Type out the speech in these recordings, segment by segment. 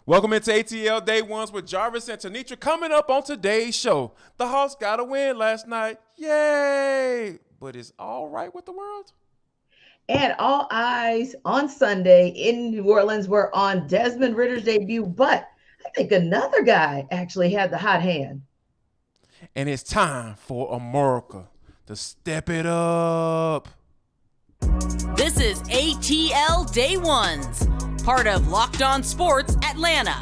Welcome into ATL Day Ones with Jarvis and Tenitra. Coming up on today's show, the Hawks got a win last night. Yay! But it's all right with the world. And all eyes on Sunday in New Orleans were on Desmond Ridder's debut, but I think another guy actually had the hot hand. And it's time for America to step it up. This is ATL Day Ones, part of Locked On Sports Atlanta.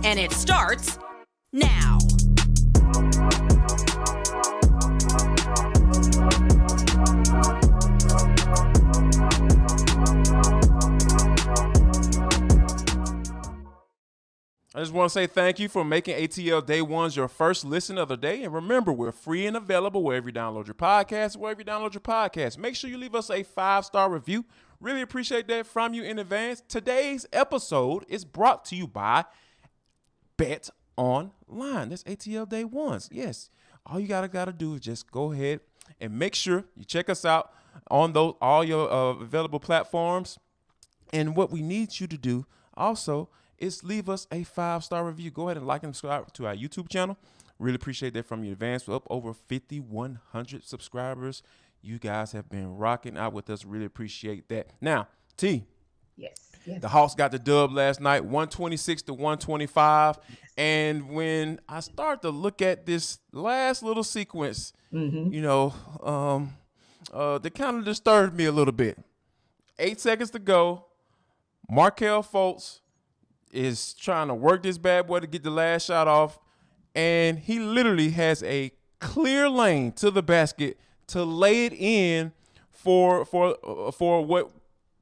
And it starts now. I just want to say thank you for making ATL Day Ones your first listen of the day. And remember, we're free and available wherever you download your podcast, Make sure you leave us a 5-star review. Really appreciate that from you in advance. Today's episode is brought to you by Bet Online. That's ATL Day Ones. Yes, all you gotta do is just go ahead and make sure you check us out on all your available platforms. And what we need you to do also is leave us a 5-star review. Go ahead and like and subscribe to our YouTube channel. Really appreciate that from you in advance. We're up over 5,100 subscribers. You guys have been rocking out with us. Really appreciate that. Now, T. Yes. The Hawks got the dub last night, 126-125. And when I start to look at this last little sequence, that kind of disturbed me a little bit. 8 seconds to go. Markelle Fultz is trying to work this bad boy to get the last shot off, and he literally has a clear lane to the basket to lay it in for what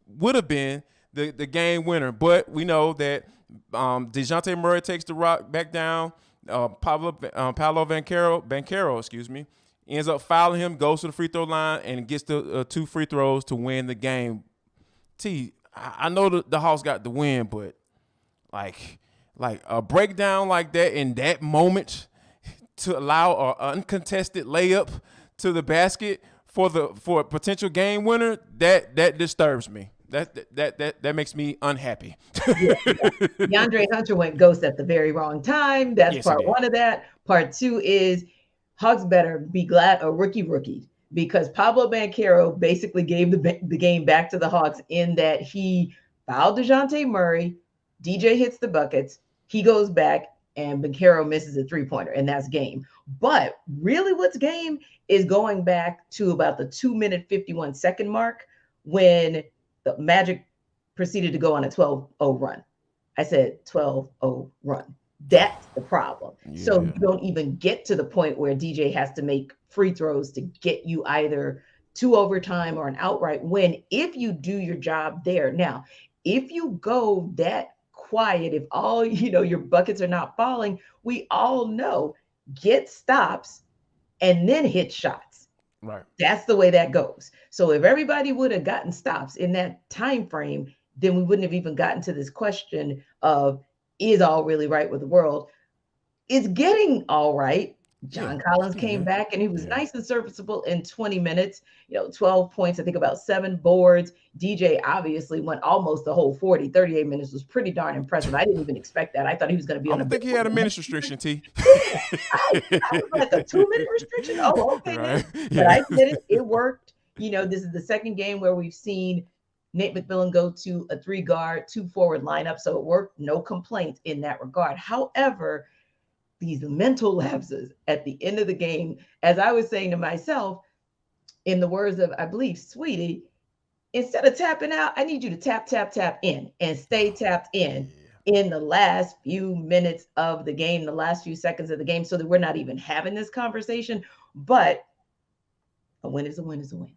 would have been the game winner. But we know that Dejounte Murray takes the rock back down. Paolo Banchero, ends up fouling him, goes to the free throw line, and gets the 2 free throws to win the game. I know the Hawks got the win, but like a breakdown like that in that moment to allow an uncontested layup to the basket for a potential game winner, that disturbs me. That makes me unhappy. DeAndre Hunter went ghost at the very wrong time. That's part one of that. Part two is Hawks better be glad a rookie, because Pablo Banchero basically gave the game back to the Hawks in that he fouled Dejounte Murray. DJ hits the buckets, he goes back, and Banchero misses a 3-pointer, and that's game. But really what's game is going back to about the 2-minute, 51-second mark when the Magic proceeded to go on a 12-0 run. I said 12-0 run. That's the problem. Yeah. So you don't even get to the point where DJ has to make free throws to get you either to overtime or an outright win if you do your job there. Now, if you go that quiet, if all your buckets are not falling, we all know get stops and then hit shots. Right. That's the way that goes. So if everybody would have gotten stops in that time frame, then we wouldn't have even gotten to this question of, is all really right with the world? It's getting all right. John Collins came back and he was nice and serviceable in 20 minutes, 12 points, I think about 7 boards. DJ obviously went almost the whole 40, 38 minutes was pretty darn impressive. I didn't even expect that. I thought he was going to be on I think he had a minutes restriction, T. I was like a 2-minute restriction. Oh, okay. Right. But I did it. It worked. This is the second game where we've seen Nate McMillan go to a 3-guard, 2-forward lineup. So it worked. No complaints in that regard. However, these mental lapses at the end of the game, as I was saying to myself, in the words of, I believe, Sweetie, instead of tapping out, I need you to tap in and stay tapped in the last few minutes of the game, the last few seconds of the game, so that we're not even having this conversation. But a win is a win is a win.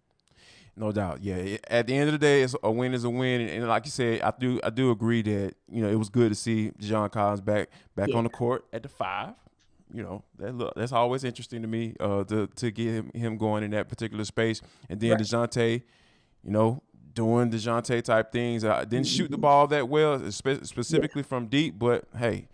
No doubt. Yeah. At the end of the day, a win is a win. And like you said, I do agree that, it was good to see John Collins back on the court at the 5. That's always interesting to me to get him going in that particular space. And then Dejounte, doing Dejounte type things. Didn't shoot the ball that well, specifically from deep. But, hey,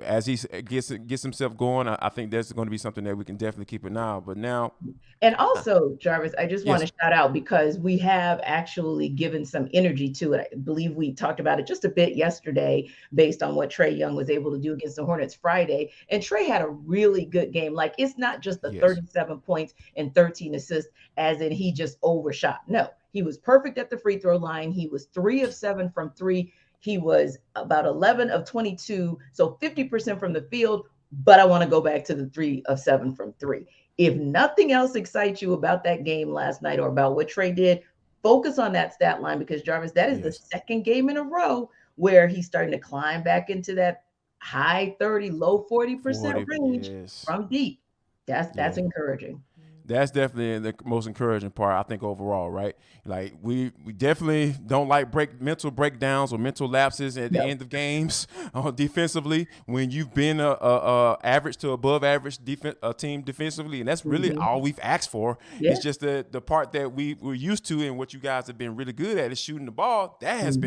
as he gets himself going, I think that's going to be something that we can definitely keep an eye on. But now, and also, Jarvis, I just want yes. to shout out because we have actually given some energy to it. I believe we talked about it just a bit yesterday based on what Trae Young was able to do against the Hornets Friday. And Trae had a really good game. Like, it's not just the 37 points and 13 assists as in he just overshot. No, he was perfect at the free throw line. He was 3 of 7 from 3. He was about 11 of 22, so 50% from the field. But I want to go back to the 3 of 7 from 3. If nothing else excites you about that game last night or about what Trae did, focus on that stat line because, Jarvis, that is the second game in a row where he's starting to climb back into that high 30, low 40% range from deep. That's encouraging. That's definitely the most encouraging part, I think, overall, right? Like, we definitely don't like mental breakdowns or mental lapses at the end of games defensively when you've been a average to above average team defensively, and that's really all we've asked for. It's just the part that we're used to and what you guys have been really good at is shooting the ball. That hasn't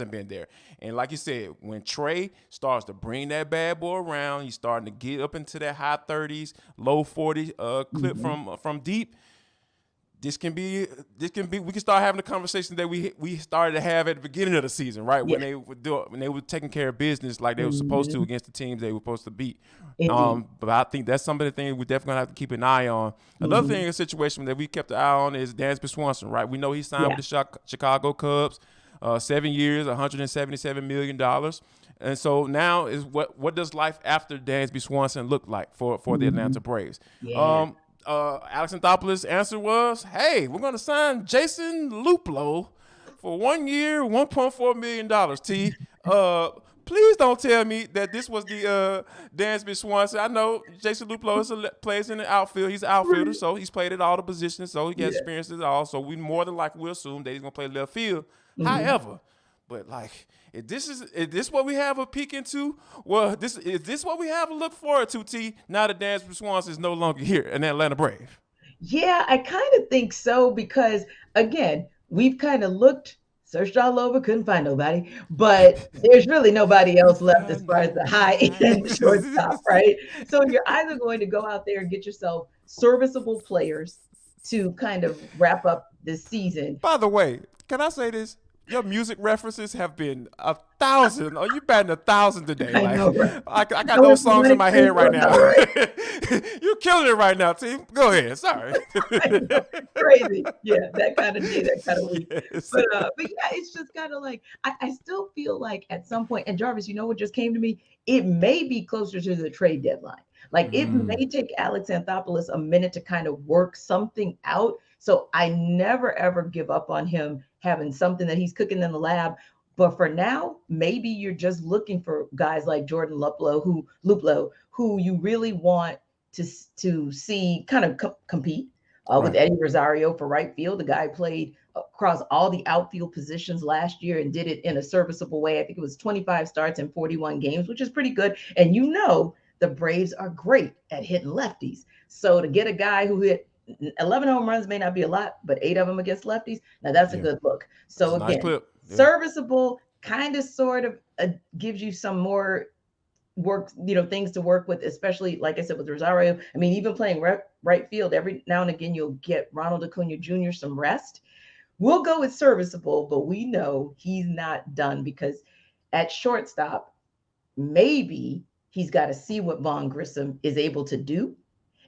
been there. And like you said, when Trae starts to bring that bad boy around, he's starting to get up into that high 30s, low 40 clip from deep. We can start having the conversation that we started to have at the beginning of the season, right? When they were taking care of business like they were supposed to against the teams they were supposed to beat. But I think that's some of the things we're definitely gonna have to keep an eye on. Another thing, a situation that we kept an eye on is Desmond Swanson, right? We know he signed with the Chicago Cubs, 7 years, $177 million. And so now is what does life after Dansby Swanson look like for the Atlanta Braves? Alex Anthopoulos' answer was, hey, we're going to sign Jason Luplow for 1 year, $1.4 million, T. Please don't tell me that this was the Dansby Swanson. I know Jason Luplow plays in the outfield. He's an outfielder, so he's played at all the positions, so he has experience at all. So we more than likely will assume that he's going to play left field. However, but like, is this what we have a peek into? Well, is this what we have a look forward to, T, now that Dansby Swanson is no longer here in Atlanta Brave? Yeah, I kind of think so because, again, we've kind of searched all over, couldn't find nobody, but there's really nobody else left as far as the high-end shortstop, right? So you're either going to go out there and get yourself serviceable players to kind of wrap up this season. By the way, can I say this? Your music references have been 1,000. Oh, you batting 1,000 today. I know, right? I got those songs in my head right now. You're killing it right now, team. Go ahead. Sorry. Crazy. Yeah, that kind of day, that kind of week. Yes. But yeah, it's just kind of like, I still feel like at some point, and Jarvis, you know what just came to me? It may be closer to the trade deadline. Like it may take Alex Anthopoulos a minute to kind of work something out. So I never, ever give up on him having something that he's cooking in the lab. But for now, maybe you're just looking for guys like Jordan Luplow, who you really want to see kind of compete with Eddie Rosario for right field. The guy played across all the outfield positions last year and did it in a serviceable way. I think it was 25 starts in 41 games, which is pretty good. And the Braves are great at hitting lefties. So to get a guy who hit 11 home runs may not be a lot, but 8 of them against lefties. Now that's a good look. So that's again, nice serviceable, kind of sort of gives you some more work, things to work with, especially like I said, with Rosario. I mean, even playing right field, every now and again, you'll get Ronald Acuna Jr. some rest. We'll go with serviceable, but we know he's not done because at shortstop, maybe he's got to see what Vaughn Grissom is able to do.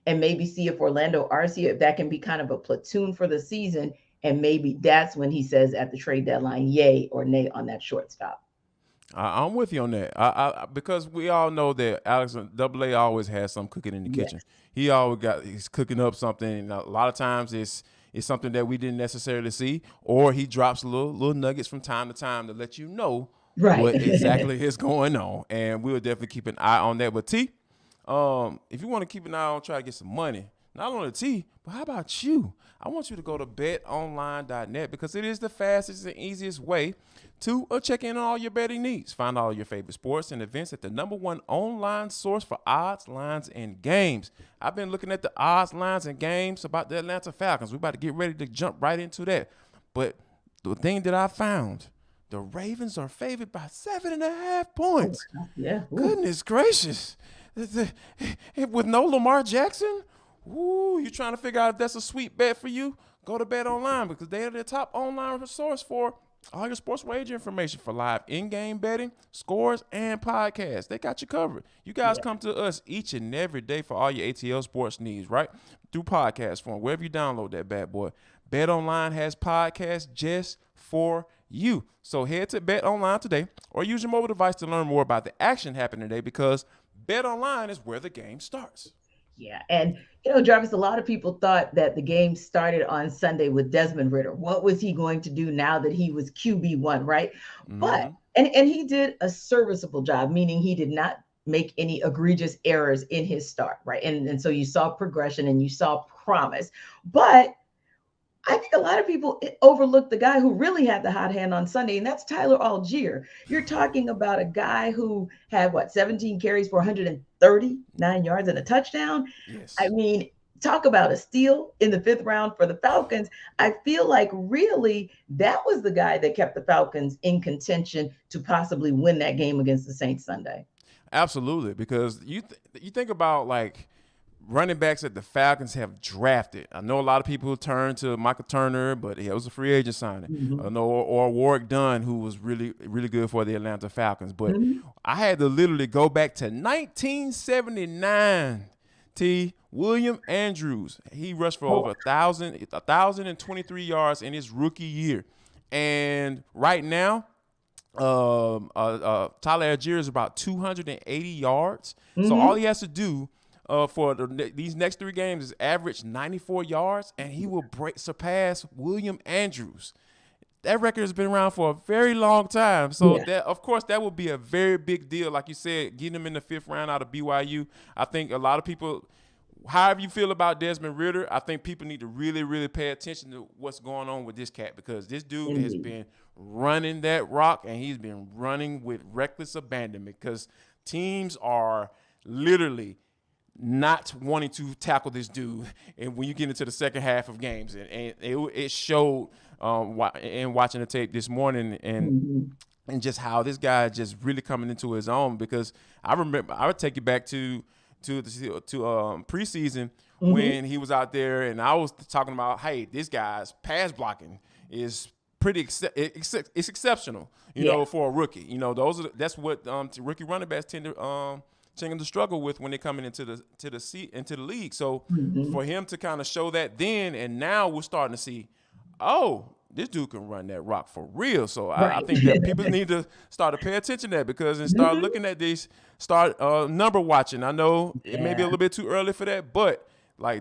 And maybe see if Orlando Arcia, if that can be kind of a platoon for the season. And maybe that's when he says at the trade deadline, yay or nay on that shortstop. I'm with you on that. Because we all know that Alex AA always has something cooking in the kitchen. He's cooking up something. And a lot of times it's something that we didn't necessarily see, or he drops little nuggets from time to time to let you know what exactly is going on. And we'll definitely keep an eye on that. But T, if you want to keep an eye on, try to get some money, not only T, but how about you? I want you to go to betonline.net because it is the fastest and easiest way to check in on all your betting needs. Find all your favorite sports and events at the #1 online source for odds, lines, and games. I've been looking at the odds, lines, and games about the Atlanta Falcons. We're about to get ready to jump right into that. But the thing that I found the Ravens are favored by 7.5 points. Yeah. Ooh. Goodness gracious. With no Lamar Jackson, you're trying to figure out if that's a sweet bet for you? Go to Bet Online because they are the top online source for all your sports wager information for live in-game betting, scores, and podcasts. They got you covered. You guys come to us each and every day for all your ATL sports needs, right? Through podcast form, wherever you download that bad boy. Bet Online has podcasts just for you. So head to Bet Online today or use your mobile device to learn more about the action happening today because Bet Online is where the game starts. Yeah. And, Jarvis, a lot of people thought that the game started on Sunday with Desmond Ridder. What was he going to do now that he was QB1, right? Mm-hmm. But, and he did a serviceable job, meaning he did not make any egregious errors in his start, right? And so you saw progression and you saw promise. But I think a lot of people overlooked the guy who really had the hot hand on Sunday, and that's Tyler Allgeier. You're talking about a guy who had, 17 carries for 139 yards and a touchdown? Yes. I mean, talk about a steal in the 5th round for the Falcons. I feel like really that was the guy that kept the Falcons in contention to possibly win that game against the Saints Sunday. Absolutely, because you think about running backs that the Falcons have drafted. I know a lot of people turn to Michael Turner, but he was a free agent signing. Mm-hmm. I know, or Warwick Dunn, who was really, really good for the Atlanta Falcons. But I had to literally go back to 1979. William Andrews, he rushed for over 1,023 yards in his rookie year. And right now, Tyler Allgeier is about 280 yards. Mm-hmm. So all he has to do for these next 3 games is average 94 yards, and he will surpass William Andrews. That record has been around for a very long time. So, that, of course, that would be a very big deal. Like you said, getting him in the 5th round out of BYU. I think a lot of people, however you feel about Desmond Ridder, I think people need to really, really pay attention to what's going on with this cat because this dude has been running that rock, and he's been running with reckless abandonment because teams are literally – not wanting to tackle this dude, and when you get into the second half of games, and it showed in watching the tape this morning, and just how this guy is just really coming into his own. Because I remember, I would take you back to preseason when he was out there, and I was talking about, hey, this guy's pass blocking is pretty it's exceptional, you know, for a rookie. You know, that's what rookie running backs tend to struggle with when they're coming into the league. So for him to kind of show that then, and now we're starting to see, this dude can run that rock for real. So I think that people need to start to pay attention to that and start looking at these, start number watching. I know it may be a little bit too early for that, but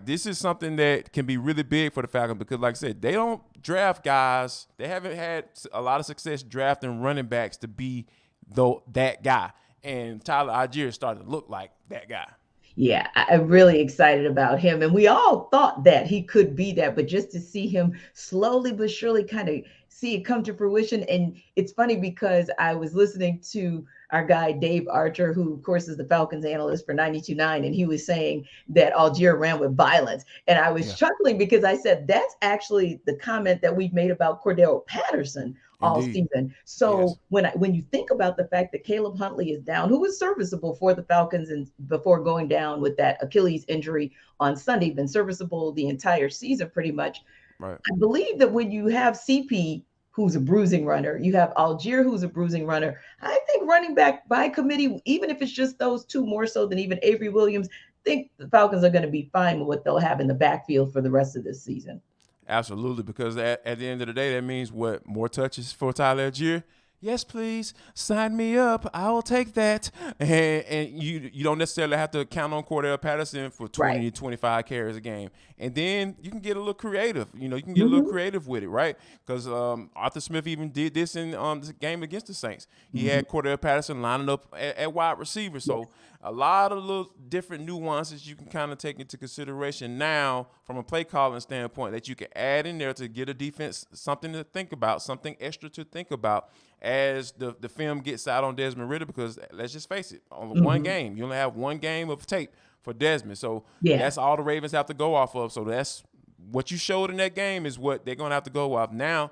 this is something that can be really big for the Falcons because, like I said, they don't draft guys. They haven't had a lot of success drafting running backs to be that guy. And Tyler Allgeier started to look like that guy. Yeah, I'm really excited about him. And we all thought that he could be that, but just to see him slowly but surely kind of see it come to fruition. And it's funny because I was listening to our guy, Dave Archer, who, of course, is the Falcons analyst for 92.9, and he was saying that Algier ran with violence. And I was chuckling because I said, that's actually the comment that we've made about Cordell Patterson all season. So when you think about the fact that Caleb Huntley is down, who was serviceable for the Falcons and before going down with that Achilles injury on Sunday, been serviceable the entire season pretty much. Right. I believe that when you have CP, who's a bruising runner, you have Algier, who's a bruising runner, I think running back by committee, even if it's just those two more so than even Avery Williams, I think the Falcons are going to be fine with what they'll have in the backfield for the rest of this season. Absolutely, because at the end of the day, that means what? More touches for Tyler Allgeier? Yes, please. Sign me up. I will take that. And you don't necessarily have to count on Cordell Patterson for 20 to 25 carries a game. And then you can get a little creative. You know, you can get a little creative with it, right? Because Arthur Smith even did this in the game against the Saints. He had Cordell Patterson lining up at wide receiver. So a lot of little different nuances you can kind of take into consideration now from a play calling standpoint that you can add in there to get a defense something to think about, something extra to think about as the film gets out on Desmond Ridder, because let's just face it, on one game, you only have one game of tape for Desmond. So that's all the Ravens have to go off of. So that's what you showed in that game is what they're going to have to go off. Now,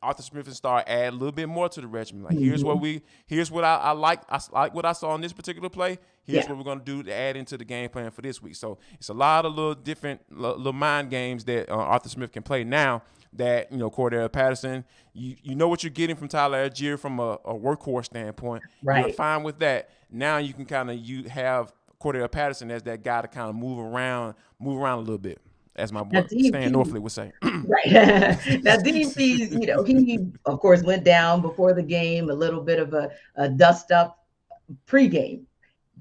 Arthur Smith and start add a little bit more to the regimen. Like here's what I like. I like what I saw in this particular play. Here's what we're gonna do to add into the game plan for this week. So it's a lot of little different little mind games that Arthur Smith can play now. That Cordell Patterson, you know what you're getting from Tyler Allgeier from a workhorse standpoint. Right. You're fine with that. Now you can you have Cordell Patterson as that guy to kind of move around a little bit, as my boy Stan Norfleet would say. Right. Now, DP's, he, of course, went down before the game, a little bit of a dust up pregame.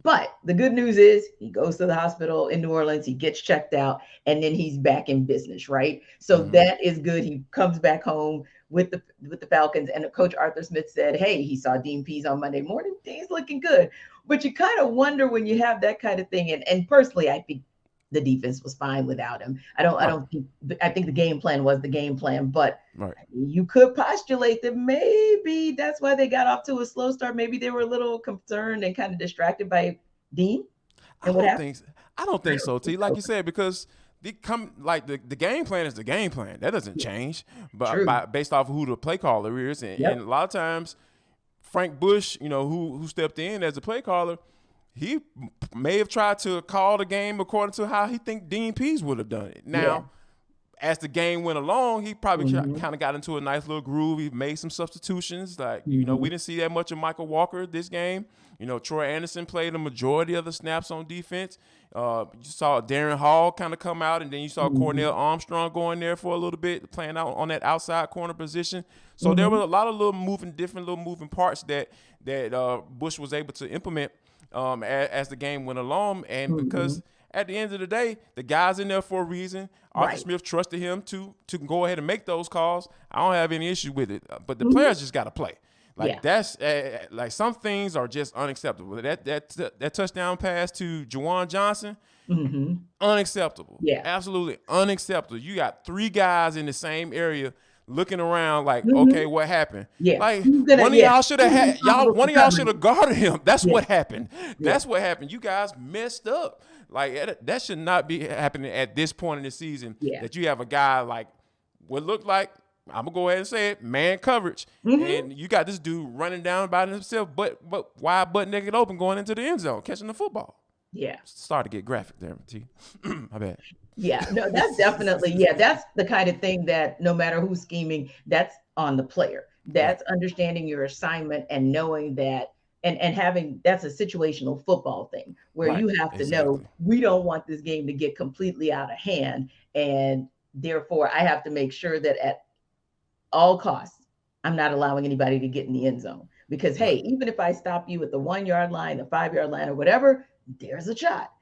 But the good news is he goes to the hospital in New Orleans, he gets checked out, and then he's back in business, right? So that is good. He comes back home with the Falcons, and Coach Arthur Smith said, hey, he saw Dean Pease on Monday morning. He's looking good. But you kind of wonder when you have that kind of thing. And personally, I think the defense was fine without him. I think the game plan was the game plan, but you could postulate that maybe that's why they got off to a slow start. Maybe they were a little concerned and kind of distracted by Dean. And I don't think so, T. Like you said, because the game plan is the game plan. That doesn't change, but based off of who the play caller is, and a lot of times Frank Bush, who stepped in as a play caller, he may have tried to call the game according to how he think Dean Pease would have done it. Now, as the game went along, he probably kind of got into a nice little groove. He made some substitutions. Like, we didn't see that much of Michael Walker this game. Troy Anderson played the majority of the snaps on defense. You saw Darren Hall kind of come out, and then you saw Cornell Armstrong going there for a little bit, playing out on that outside corner position. So there were a lot of different little moving parts that Bush was able to implement as the game went along, and because at the end of the day, the guy's in there for a reason. Arthur Smith trusted him to go ahead and make those calls. I don't have any issue with it, but the players just got to play. That's like some things are just unacceptable. That touchdown pass to Juwan Johnson, unacceptable. Yeah, absolutely unacceptable. You got three guys in the same area looking around like, okay, what happened? Yeah, like one of y'all should have guarded him. That's what happened. That's what happened. You guys messed up. Like that should not be happening at this point in the season. That you have a guy like what looked like, I'm gonna go ahead and say it, man coverage, and you got this dude running down by himself, but wide butt naked open going into the end zone catching the football. Yeah, started to get graphic there, T. My bad. Yeah, no, that's definitely, that's the kind of thing that no matter who's scheming, that's on the player. That's understanding your assignment and knowing that, and having, that's a situational football thing where you have to know, we don't want this game to get completely out of hand. And therefore I have to make sure that at all costs, I'm not allowing anybody to get in the end zone, because hey, even if I stop you at the 1 yard line, the 5 yard line or whatever, there's a shot.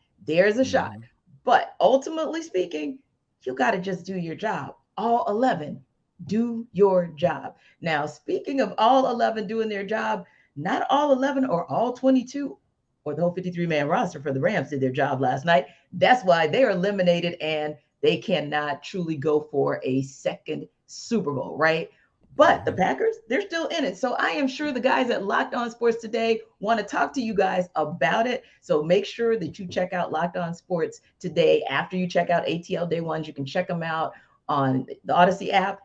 But ultimately speaking, you got to just do your job. All 11, do your job. Now, speaking of all 11 doing their job, not all 11 or all 22 or the whole 53-man roster for the Rams did their job last night. That's why they are eliminated and they cannot truly go for a second Super Bowl, right? But the Packers, they're still in it. So I am sure the guys at Locked On Sports Today want to talk to you guys about it. So make sure that you check out Locked On Sports Today. After you check out ATL Day Ones, you can check them out on the Odyssey app,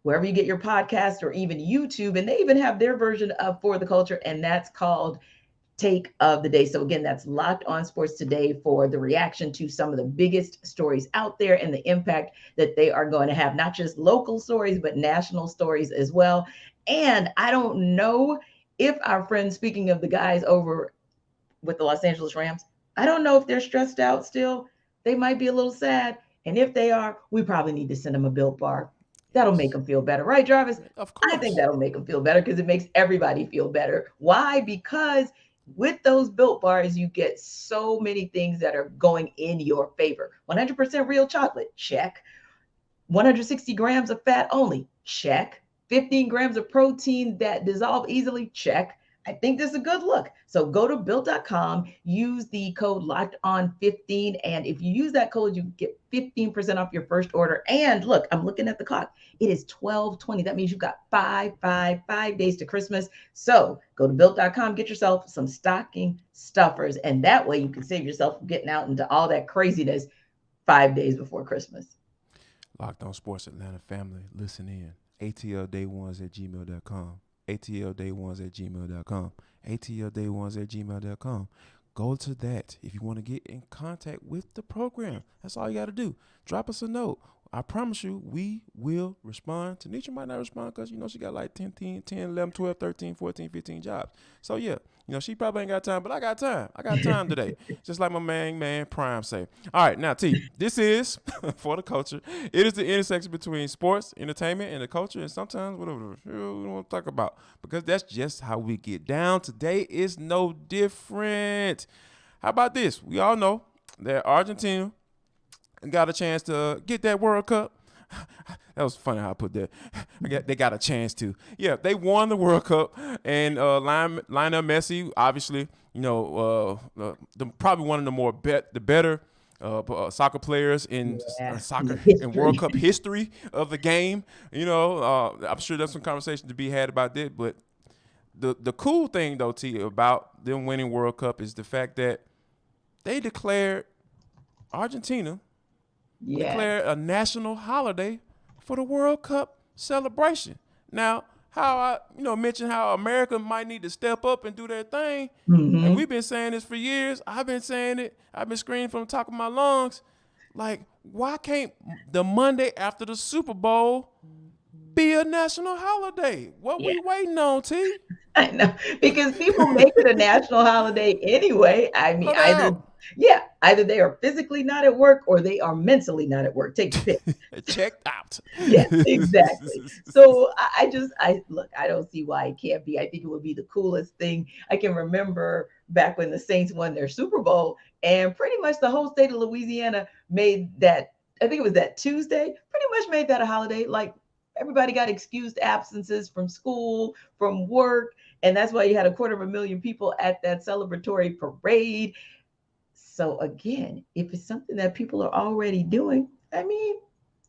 wherever you get your podcast, or even YouTube. And they even have their version of For the Culture, and that's called Take of the Day. So again, that's Locked On Sports Today for the reaction to some of the biggest stories out there and the impact that they are going to have, not just local stories, but national stories as well. And I don't know if our friends, speaking of the guys over with the Los Angeles Rams, I don't know if they're stressed out still. They might be a little sad. And if they are, we probably need to send them a Built Bar. That'll make them feel better, right, Jarvis? Of course. I think that'll make them feel better because it makes everybody feel better. Why? Because with those Built Bars, you get so many things that are going in your favor. 100% real chocolate, check. 160 grams of fat only, check. 15 grams of protein that dissolve easily, check. I think this is a good look. So go to Built.com, use the code LOCKEDON15, and if you use that code, you get 15% off your first order. And look, I'm looking at the clock. It is 12:20. That means you've got 5 days to Christmas. So go to Built.com, get yourself some stocking stuffers, and that way you can save yourself from getting out into all that craziness 5 days before Christmas. Locked On Sports Atlanta family, listen in. atlday1s@gmail.com. atlday1s@gmail.com. atlday1s@gmail.com. Go to that if you want to get in contact with the program. That's all you got to do. Drop us a note. I promise you, we will respond. Tenitra might not respond because, she got like 10, 11, 12, 13, 14, 15 jobs. So, yeah, she probably ain't got time, but I got time. I got time today. Just like my man Prime say. All right, now, T, this is, for the culture, it is the intersection between sports, entertainment, and the culture, and sometimes whatever we want to talk about, because that's just how we get down. Today is no different. How about this? We all know that Argentina got a chance to get that World Cup. That was funny how I put that. They got a chance to. Yeah, they won the World Cup, and Lionel Messi, obviously, probably one of the better soccer players in soccer and World Cup history of the game. I'm sure there's some conversation to be had about that. But the cool thing, though, T, about them winning World Cup is the fact that they declared Argentina declared a national holiday for the World Cup celebration. Now, how I mentioned how America might need to step up and do their thing, and we've been saying this for years. I've been saying it. I've been screaming from the top of my lungs. Like, why can't the Monday after the Super Bowl be a national holiday? What we waiting on, T? I know, because people make it a national holiday anyway. I mean, either they are physically not at work or they are mentally not at work. Take your pick. Checked out. Yeah, exactly. So I don't see why it can't be. I think it would be the coolest thing. I can remember back when the Saints won their Super Bowl, and pretty much the whole state of Louisiana made that, I think it was that Tuesday, pretty much made that a holiday. Like, everybody got excused absences from school, from work. And that's why you had 250,000 people at that celebratory parade. So again, if it's something that people are already doing, I mean,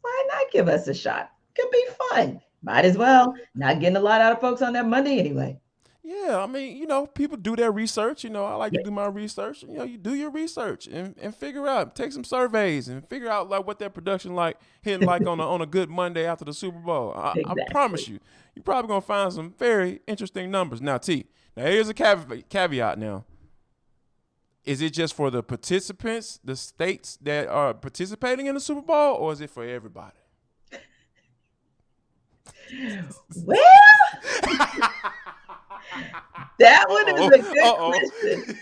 why not give us a shot? Could be fun. Might as well. Not getting a lot out of folks on that Monday anyway. Yeah, I mean, people do their research. I like to do my research. You do your research and figure out, take some surveys and figure out like what that production hitting like on a good Monday after the Super Bowl. I promise you're probably gonna find some very interesting numbers. Now, T, here's a caveat. Now, is it just for the participants, the states that are participating in the Super Bowl, or is it for everybody? Well. That one is a good question.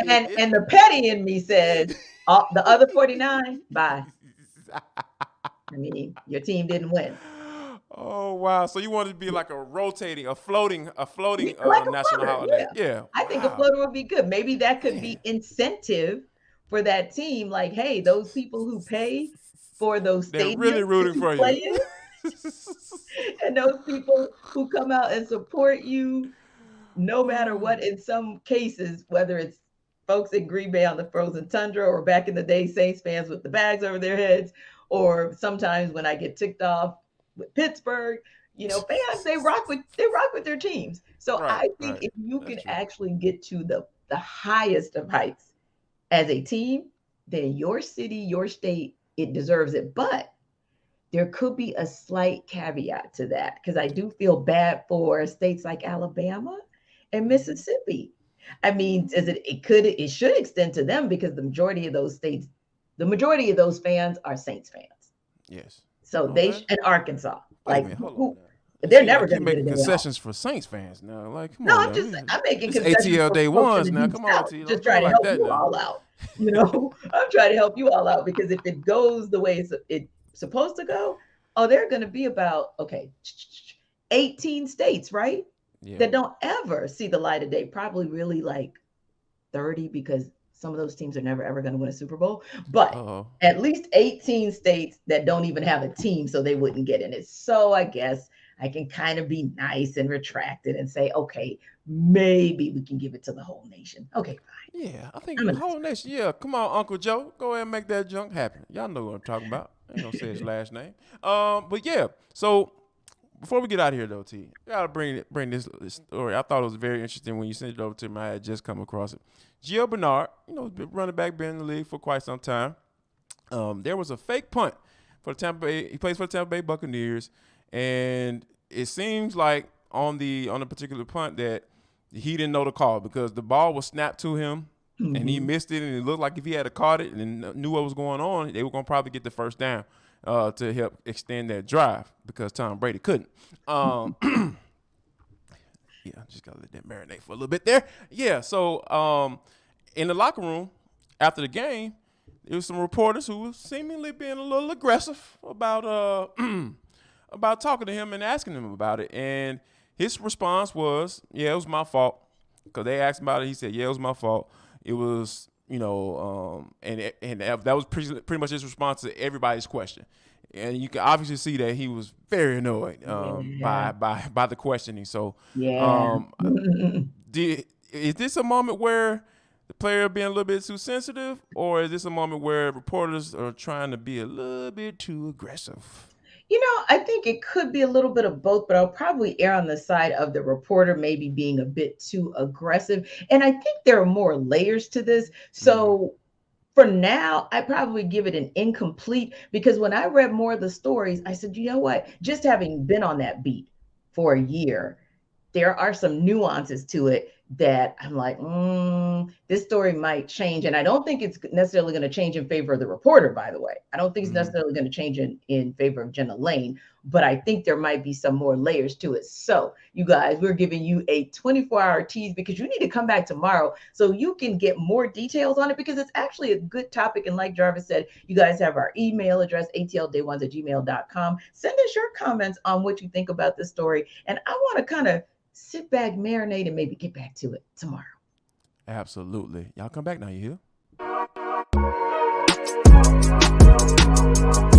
And the petty in me says, the other 49, bye. I mean, your team didn't win. Oh, wow. So you want it to be like a floating like national holiday. Yeah. I think a floater would be good. Maybe that could be incentive for that team. Like, hey, those people who pay for those stadiums, they're really rooting for you. And those people who come out and support you, no matter what, in some cases, whether it's folks in Green Bay on the frozen tundra, or back in the day, Saints fans with the bags over their heads, or sometimes when I get ticked off with Pittsburgh, fans, they rock with their teams. So I think if you can actually get to the highest of heights as a team, then your city, your state, it deserves it. But there could be a slight caveat to that, because I do feel bad for states like Alabama and Mississippi. I mean, it should extend to them, because the majority of those fans are Saints fans. Yes. So and Arkansas. They're never going to make concessions for Saints fans now. Like, come on. I'm making concessions. ATL day ones now. Come on, T. Just trying to help you all out. I'm trying to help you all out, because if it goes the way it's supposed to go, they're going to be about 18 states, right? Yeah. That don't ever see the light of day. Probably really like 30, because some of those teams are never ever going to win a Super Bowl. But at least 18 states that don't even have a team, so they wouldn't get in it. So I guess I can kind of be nice and retract it and say, okay, maybe we can give it to the whole nation. Okay, fine. Yeah, I think the whole nation. Yeah, come on, Uncle Joe. Go ahead and make that junk happen. Y'all know what I'm talking about. I ain't gonna say his last name. But yeah, so before we get out of here, though, T, I gotta bring this story. I thought it was very interesting when you sent it over to me. I had just come across it. Gio Bernard, been running back, been in the league for quite some time. There was a fake punt for the Tampa Bay. He plays for the Tampa Bay Buccaneers, and it seems like on the particular punt that he didn't know the call because the ball was snapped to him. And he missed it, and it looked like if he had caught it and knew what was going on, they were going to probably get the first down to help extend that drive because Tom Brady couldn't. Yeah, just got to let that marinate for a little bit there. Yeah, so in the locker room after the game, there was some reporters who were seemingly being a little aggressive about about talking to him and asking him about it. And his response was, yeah, it was my fault. Because they asked him about it. He said, yeah, it was my fault. It was, and that was pretty much his response to everybody's question. And you can obviously see that he was very annoyed by the questioning. So, is this a moment where the player being a little bit too sensitive, or is this a moment where reporters are trying to be a little bit too aggressive? I think it could be a little bit of both, but I'll probably err on the side of the reporter maybe being a bit too aggressive. And I think there are more layers to this. So for now, I probably give it an incomplete because when I read more of the stories, I said, you know what? Just having been on that beat for a year, there are some nuances to it that I'm like, this story might change. And I don't think it's necessarily going to change in favor of the reporter, by the way. I don't think it's necessarily going to change in favor of Jenna Lane, but I think there might be some more layers to it. So you guys, we're giving you a 24-hour tease because you need to come back tomorrow so you can get more details on it because it's actually a good topic. And like Jarvis said, you guys have our email address, atlday1s@gmail.com. Send us your comments on what you think about this story. And I want to kind of sit back, marinate, and maybe get back to it tomorrow. Absolutely. Y'all come back now, you hear?